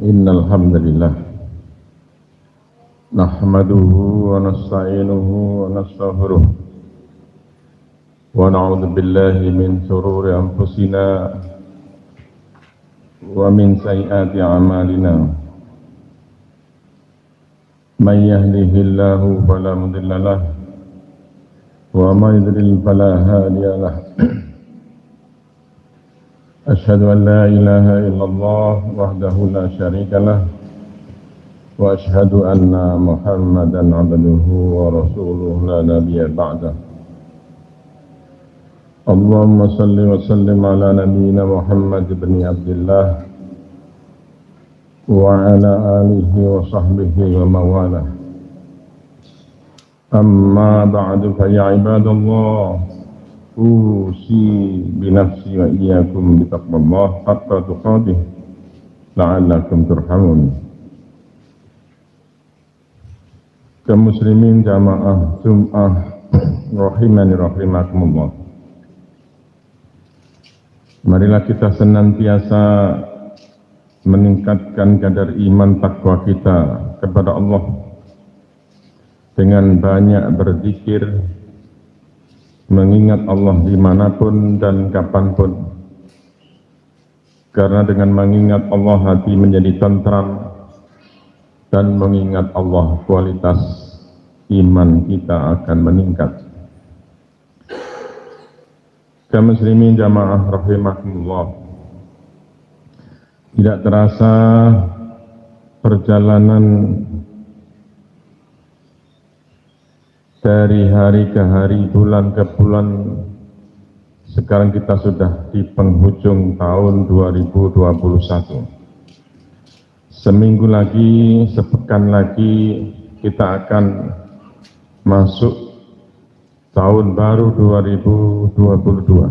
Innal hamdalillah nahmaduhu wa nasta'inuhu wa nastaghfiruh wa na'udzu billahi min shururi anfusina wa min sayyiati a'malina. Man yahdihillahu fala mudilla lahu wa man yudlil fala hadiya lahu. Asyhadu an la ilaha illallah wahdahu la syarika lah wa asyhadu anna Muhammadan abduhu wa rasuluhu la nabiyya ba'dah. Allahumma salli wa sallim ala nabiyyina Muhammad ibn Abdullah wa ala alihi wa sahbihi wa mawalah. Amma ba'du fa ya ibadallah, usi binafsi wa iyyakum bitaqwallah haqqa tuqatih la'allakum turhamun. Kaum muslimin jamaah Jum'ah rahimani rahimakumullah. Marilah kita senantiasa meningkatkan kadar iman takwa kita kepada Allah dengan banyak berzikir, mengingat Allah dimanapun dan kapanpun. Karena dengan mengingat Allah hati menjadi tentram, dan mengingat Allah kualitas iman kita akan meningkat. Kaum muslimin jamaah rahimakumullah, tidak terasa perjalanan dari hari ke hari, bulan ke bulan, sekarang kita sudah di penghujung tahun 2021. Seminggu lagi, sepekan lagi, kita akan masuk tahun baru 2022.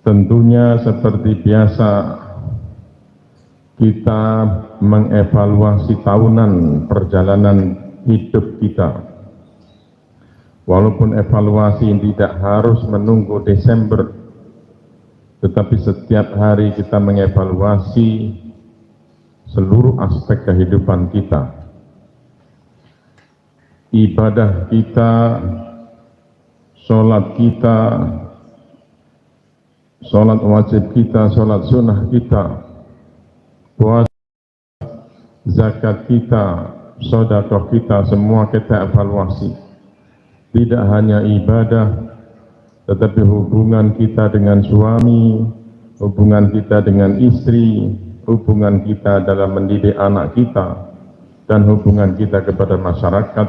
Tentunya seperti biasa, kita mengevaluasi tahunan perjalanan hidup kita. Walaupun evaluasi tidak harus menunggu Desember, tetapi setiap hari kita mengevaluasi seluruh aspek kehidupan kita. Ibadah kita, sholat kita, sholat wajib kita, sholat sunnah kita, puasa, zakat kita, sedekah kita, semua kita evaluasi. Tidak hanya ibadah, tetapi hubungan kita dengan suami, hubungan kita dengan istri, hubungan kita dalam mendidik anak kita, dan hubungan kita kepada masyarakat,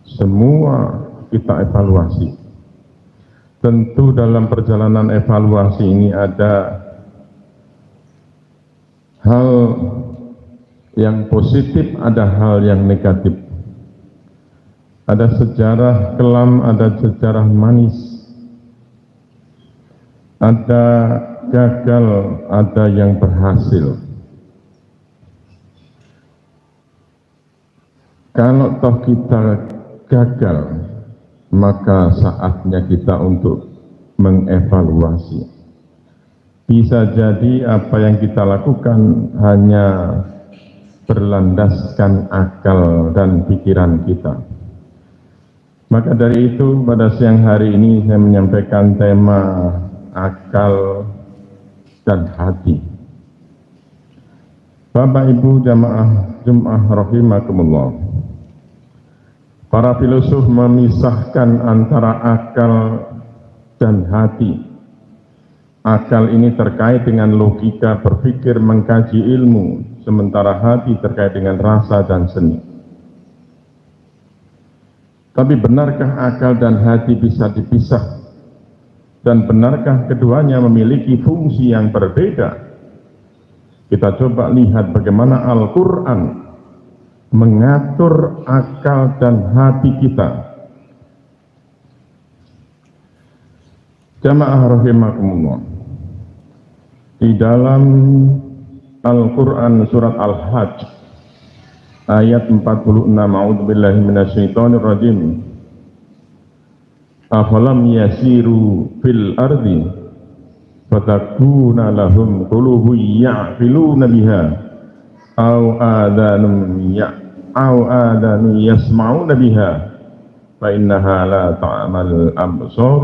semua kita evaluasi. Tentu dalam perjalanan evaluasi ini ada hal yang positif, ada hal yang negatif. Ada sejarah kelam, ada sejarah manis. Ada gagal, ada yang berhasil. Kalau toh kita gagal, maka saatnya kita untuk mengevaluasi. Bisa jadi apa yang kita lakukan hanya berlandaskan akal dan pikiran kita. Maka dari itu pada siang hari ini saya menyampaikan tema akal dan hati. Bapak Ibu jamaah Jum'ah rahimakumullah, para filosof memisahkan antara akal dan hati. Akal ini terkait dengan logika berpikir, mengkaji ilmu, sementara hati terkait dengan rasa dan seni. Tapi benarkah akal dan hati bisa dipisah? Dan benarkah keduanya memiliki fungsi yang berbeda? Kita coba lihat bagaimana Al-Quran mengatur akal dan hati kita. Jamaah rahimakumullah, di dalam Al-Quran surat Al-Hajj ayat 46, a'udzubillahi minasyaitonir rajim. Afalam yasiru fil ardi fatakuna lahum qulubun ya'qiluna biha aw adanun yasma'una biha fa innaha la ta'mal absar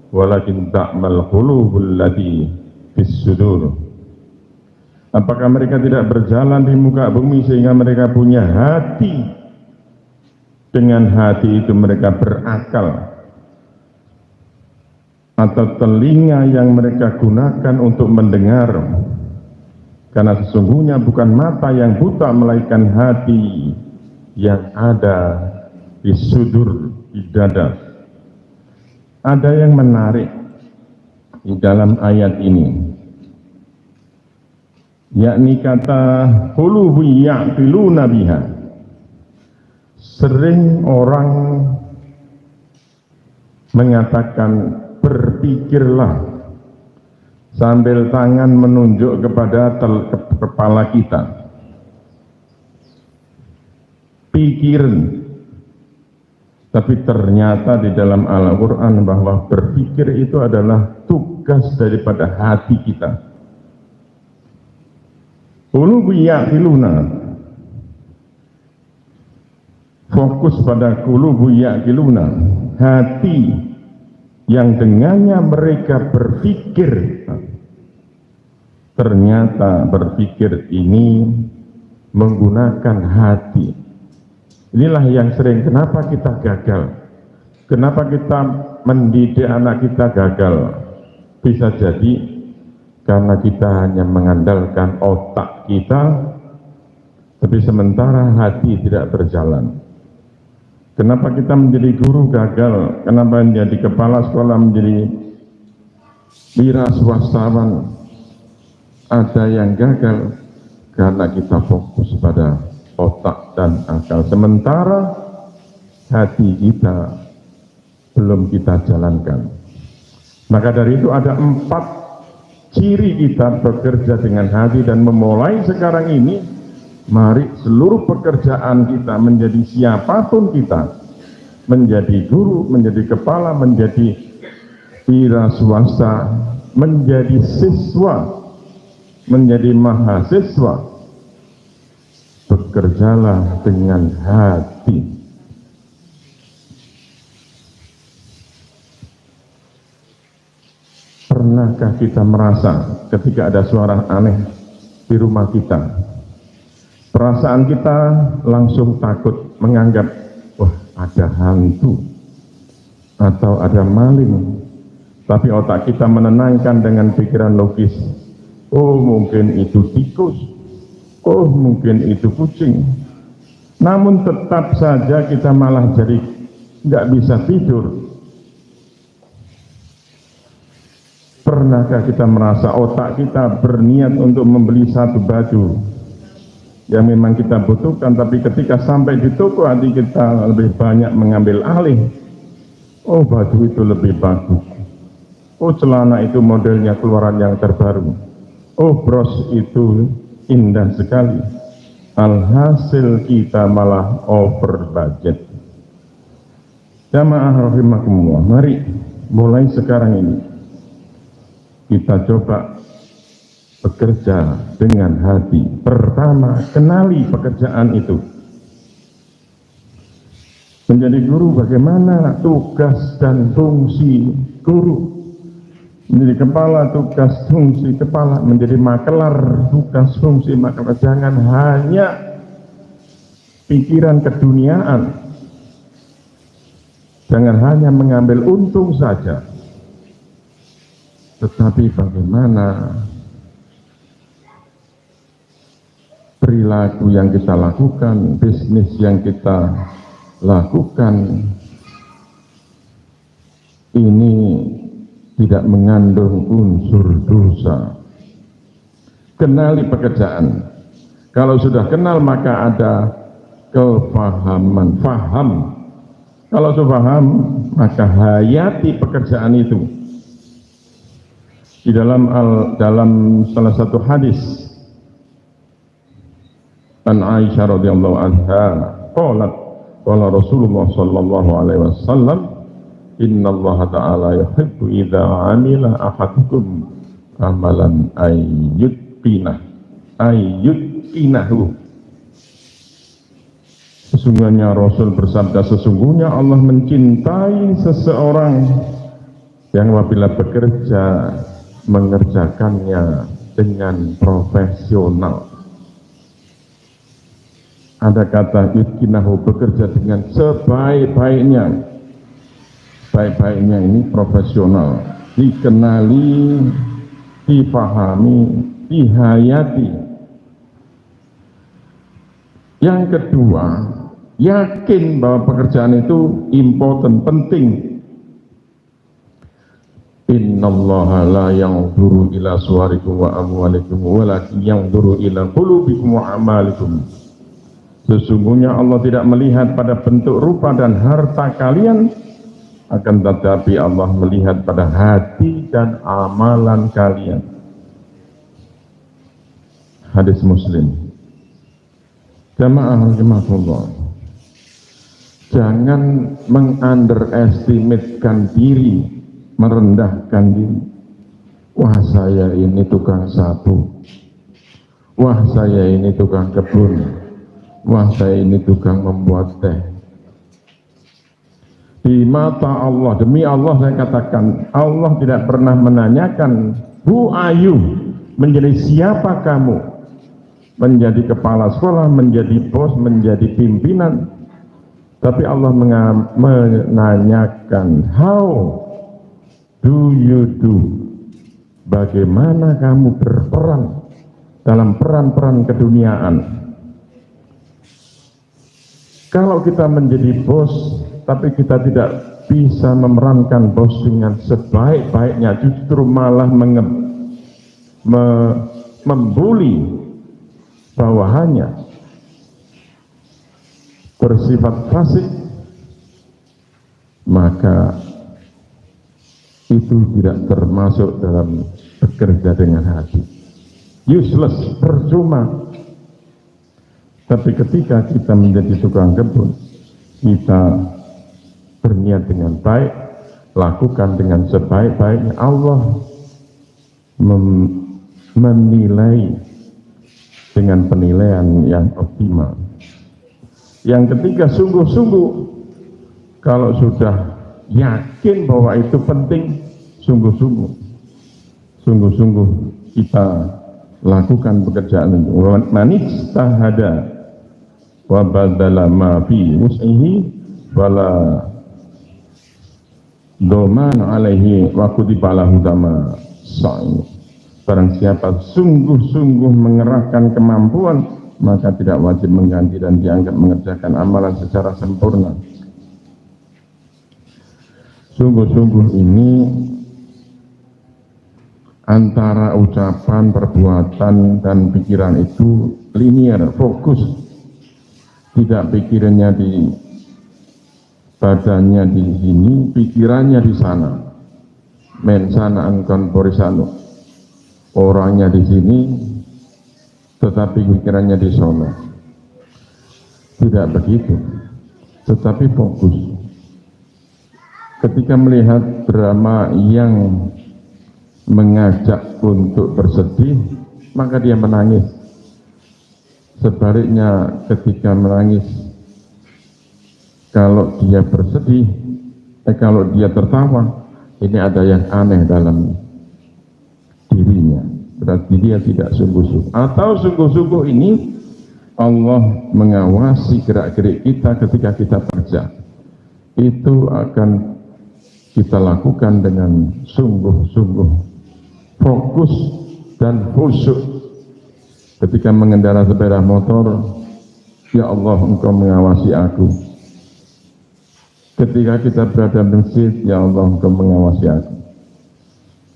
walakin ta'mal qulubul lati fis sudur. Apakah mereka tidak berjalan di muka bumi sehingga mereka punya hati? Dengan hati itu mereka berakal, atau telinga yang mereka gunakan untuk mendengar, karena sesungguhnya bukan mata yang buta melainkan hati yang ada di sudur, di dada. Ada yang menarik di dalam ayat ini, yakni kata qulubu ya'qiluna biha. Sering orang mengatakan berpikirlah sambil tangan menunjuk kepada kepala kita. Pikirin. Tapi ternyata di dalam Al-Quran bahwa berpikir itu adalah tugas daripada hati kita. Qulubu ya'qiluna, fokus pada qulubu ya'qiluna, hati yang dengannya mereka berpikir. Ternyata berpikir ini menggunakan hati. Inilah yang sering, kenapa kita gagal, kenapa kita mendidik anak kita gagal. Bisa jadi karena kita hanya mengandalkan otak kita, tapi sementara hati tidak berjalan. Kenapa kita menjadi guru gagal? Kenapa menjadi kepala sekolah, menjadi wira swastawan ada yang gagal? Karena kita fokus pada otak dan akal, sementara hati kita belum kita jalankan. Maka dari itu ada 4 ciri kita bekerja dengan hati, dan memulai sekarang ini mari seluruh pekerjaan kita, menjadi siapapun kita, menjadi guru, menjadi kepala, menjadi wira swasta, menjadi siswa, menjadi mahasiswa, bekerjalah dengan hati. Pernahkah kita merasa ketika ada suara aneh di rumah kita, perasaan kita langsung takut, menganggap, wah ada hantu atau ada maling, tapi otak kita menenangkan dengan pikiran logis, oh mungkin itu tikus, oh mungkin itu kucing. Namun tetap saja kita malah jadi nggak bisa tidur. Pernahkah kita merasa otak kita berniat untuk membeli satu baju yang memang kita butuhkan, tapi ketika sampai di toko hati kita lebih banyak mengambil alih. Oh baju itu lebih bagus, oh celana itu modelnya keluaran yang terbaru, oh bros itu indah sekali. Alhasil kita malah over budget. Jamaah rahimakumullah, mari mulai sekarang ini kita coba bekerja dengan hati. Pertama, kenali pekerjaan itu. Menjadi guru, bagaimana tugas dan fungsi guru. Menjadi kepala, tugas fungsi kepala. Menjadi makelar, tugas fungsi makelar. Jangan hanya pikiran keduniaan, jangan hanya mengambil untung saja, tetapi bagaimana perilaku yang kita lakukan, bisnis yang kita lakukan ini tidak mengandung unsur dosa. Kenali pekerjaan. Kalau sudah kenal maka ada kefahaman, faham. Kalau sudah paham maka hayati pekerjaan itu. Di dalam salah satu hadis an Aisyah radhiyallahu anha qalat qala Rasulullah sallallahu alaihi wasallam innallaha ta'ala yuhibbu idza amila ahadukum amalan ayyutqinahu. Sesungguhnya Rasul bersabda, sesungguhnya Allah mencintai seseorang yang apabila bekerja mengerjakannya dengan profesional. Ada kata yutqinahu, bekerja dengan sebaik-baiknya. Baik-baiknya ini profesional, dikenali, difahami, dihayati. Yang kedua, yakin bahwa pekerjaan itu important, penting. Innallaha la yanzuru ila suwarikum wa amwalikum walakin yanzuru ila qulubikum wa amalikum. Sesungguhnya Allah tidak melihat pada bentuk rupa dan harta kalian, akan tetapi Allah melihat pada hati dan amalan kalian. Hadis Muslim. Jamaah rahimakumullah, jangan mengunderestimatekan diri, merendahkan diri. Wah, saya ini tukang sapu, wah saya ini tukang kebun, wah saya ini tukang membuat teh. Di mata Allah, demi Allah saya katakan, Allah tidak pernah menanyakan who are you, menjadi siapa kamu, menjadi kepala sekolah, menjadi bos, menjadi pimpinan. Tapi Allah menanyakan how do you do, bagaimana kamu berperan dalam peran-peran keduniaan. Kalau kita menjadi bos tapi kita tidak bisa memerankan bos dengan sebaik-baiknya, justru malah membuli bawahannya, bersifat fasik, maka itu tidak termasuk dalam bekerja dengan hati. Useless, percuma. Tapi ketika kita menjadi tukang kebun, kita berniat dengan baik, lakukan dengan sebaik-baiknya, Allah menilai dengan penilaian yang optimal. Yang ketiga, sungguh-sungguh. Kalau sudah yakin bahwa itu penting, sungguh-sungguh kita lakukan pekerjaan itu. Manijtahada wa badala ma fi wus'ihi wala doman alaihi wa kutiba lahu dama sa'i. Barang siapa sungguh-sungguh mengerahkan kemampuan, maka tidak wajib mengganti dan dianggap mengerjakan amalan secara sempurna. Sungguh-sungguh ini antara ucapan, perbuatan, dan pikiran itu linear, fokus. Tidak pikirannya di badannya di sini, pikirannya di sana. Mensana angkon porisano. Orangnya di sini, tetapi pikirannya di sana. Tidak begitu, tetapi fokus. Ketika melihat drama yang mengajak untuk bersedih, maka dia menangis. Sebaliknya ketika menangis, kalau dia bersedih, kalau dia tertawa, ini ada yang aneh dalam dirinya. Berarti dia tidak sungguh-sungguh. Atau sungguh-sungguh ini Allah mengawasi gerak-gerik kita ketika kita kerja. Itu akan kita lakukan dengan sungguh-sungguh, fokus dan khusyuk. Ketika mengendarai sepeda motor, ya Allah, Engkau mengawasi aku. Ketika kita berada di masjid, ya Allah, Engkau mengawasi aku.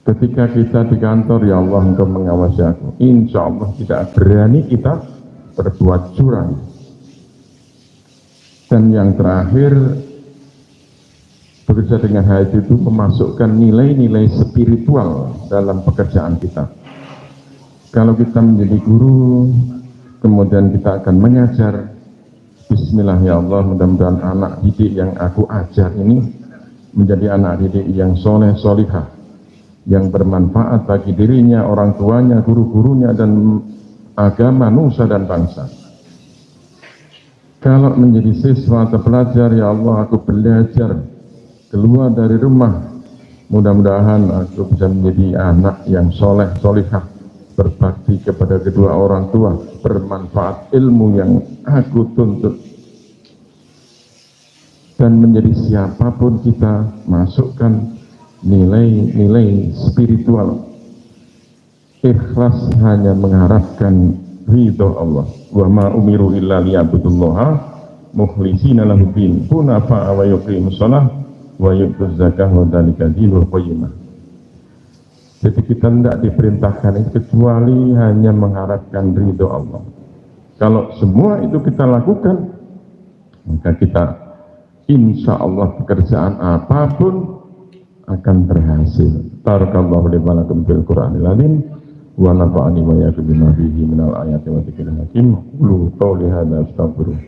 Ketika kita di kantor, ya Allah, Engkau mengawasi aku. Insya Allah tidak berani kita berbuat curang. Dan yang terakhir, bekerja dengan hati itu memasukkan nilai-nilai spiritual dalam pekerjaan kita. Kalau kita menjadi guru, kemudian kita akan mengajar, bismillah ya Allah, mudah-mudahan anak didik yang aku ajar ini menjadi anak didik yang soleh solihah, yang bermanfaat bagi dirinya, orang tuanya, guru-gurunya, dan agama, nusa dan bangsa. Kalau menjadi siswa atau pelajar, ya Allah, aku belajar keluar dari rumah, mudah-mudahan aku bisa menjadi anak yang soleh, solihah, berbakti kepada kedua orang tua, bermanfaat ilmu yang aku tuntut. Dan menjadi siapapun kita, masukkan nilai-nilai spiritual. Ikhlas hanya mengharapkan ridho Allah. Wa ma umiru illa liya'budullaha mukhlishina lahuddin hunafa wa yuqimus shalah wa yu'tuz zakah wa dzalika dinul qayyimah. Jadi kita tidak diperintahkan itu kecuali hanya mengharapkan ridho Allah. Kalau semua itu kita lakukan, maka kita insya Allah pekerjaan apapun akan berhasil. Barakallahu li wa lakum fil Qur'anil azim wa nafa'ani wa iyyakum bima fihi minal ayati wa dzikril hakim. Qulu qawli hadza astaghfirullah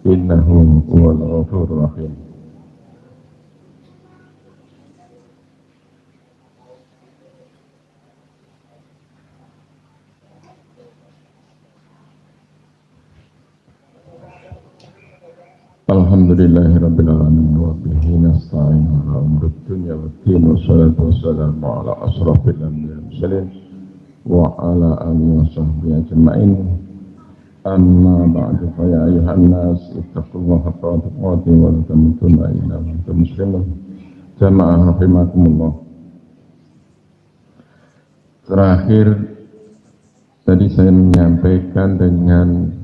innahu huwal ghafurur rahim. Alhamdulillahirabbil alamin wa bihi nasta'in ala umuri dunya waddin wassalatu wassalamu ala asrofil anbiya'i wal mursalin wa ala alihi wa sahbihi ajma'in. Amma ba'du, fa ya ayyuhan nas ittaqullaha haqqa tuqatih wa la tamutunna illa wa antum muslimun. Jamaah rahimakumullah. Terakhir tadi saya menyampaikan dengan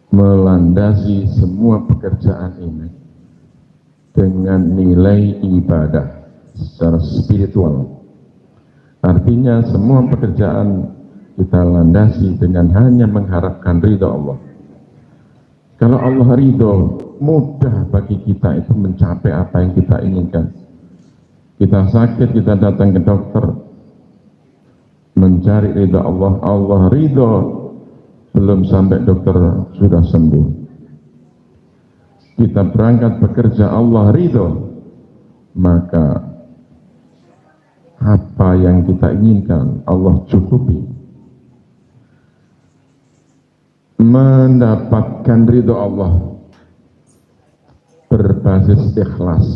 melandasi semua pekerjaan ini dengan nilai ibadah secara spiritual. Artinya semua pekerjaan kita landasi dengan hanya mengharapkan ridha Allah. Kalau Allah ridho, mudah bagi kita itu mencapai apa yang kita inginkan. Kita sakit, kita datang ke dokter mencari ridha Allah. Allah ridho, belum sampai dokter sudah sembuh. Kita berangkat bekerja, Allah ridho, maka apa yang kita inginkan Allah cukupi. Mendapatkan ridho Allah berbasis ikhlas.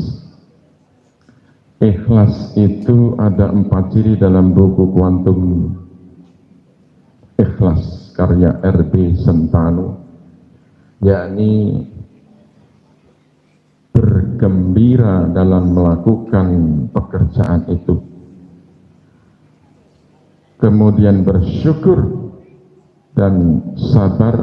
Ikhlas itu ada 4 ciri dalam buku Kuantum Ikhlas karya R.B. Sentanu, yakni bergembira dalam melakukan pekerjaan itu, kemudian bersyukur dan sabar,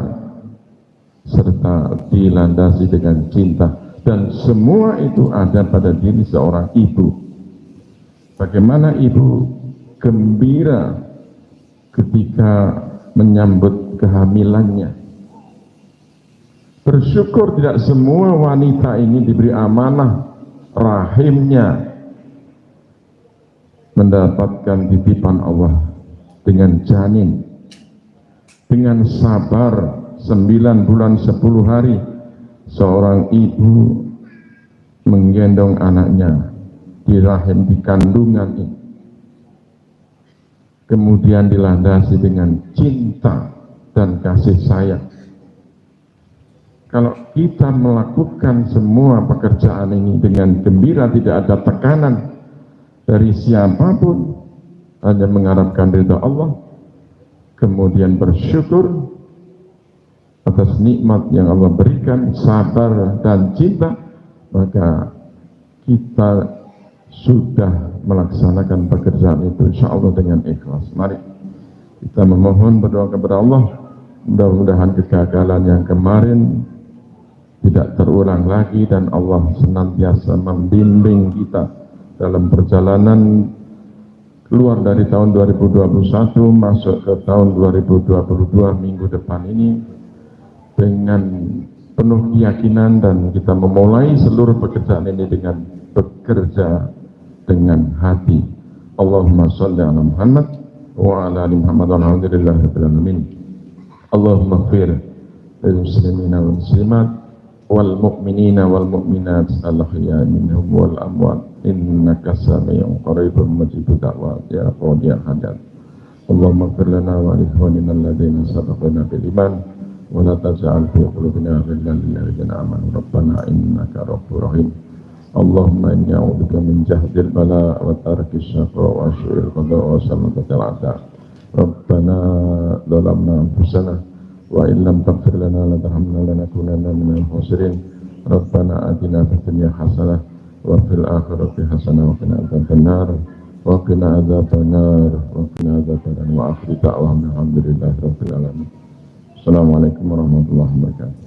serta dilandasi dengan cinta. Dan semua itu ada pada diri seorang ibu. Bagaimana ibu gembira ketika menyambut kehamilannya. Bersyukur tidak semua wanita ini diberi amanah rahimnya mendapatkan titipan Allah dengan janin, dengan sabar 9 bulan 10 hari seorang ibu menggendong anaknya di rahim, di kandungan ini. Kemudian dilandasi dengan cinta dan kasih sayang. Kalau kita melakukan semua pekerjaan ini dengan gembira, tidak ada tekanan dari siapapun, hanya mengharapkan ridha Allah, kemudian bersyukur atas nikmat yang Allah berikan, sabar dan cinta, maka kita sudah melaksanakan pekerjaan itu insya Allah dengan ikhlas. Mari kita memohon, berdoa kepada Allah, mudah-mudahan kegagalan yang kemarin tidak terulang lagi, dan Allah senantiasa membimbing kita dalam perjalanan keluar dari tahun 2021 masuk ke tahun 2022 minggu depan ini dengan penuh keyakinan, dan kita memulai seluruh pekerjaan ini dengan bekerja dengan hati. Allahumma sholli ala Muhammad wa ala ali Muhammad walhamdulillahirabbil alamin. Allahumma ighfir lil muslimina wal muslimat wal mu'minina wal mu'minat al ahya'i minhum wal amwat innaka sami'un qaribun mujibud da'wat ya qadiyal hajat. Allahumma ighfir lana wa li ikhwanina alladziina sabaquna bil iman wa la taj'al fi qulubina ghillan lil ladzina amanu rabbana innaka ra'ufur rahim. Allahumma inni a'udzubika min jahdil bala wa tarkis syaqa wa syu'il qada wa samatatil a'da. Rabbana dhalamna anfusana wa illam taghfir lana wa tarhamna lanakunanna minal khasirin. Rabbana atina fid dunya hasanah wa fil akhirati hasanah wa qina adzabannar wa qina adzabannar wa qina adzabannar wa akhiru da'wana alhamdulillahi rabbil alamin. Assalamualaikum warahmatullahi wabarakatuh.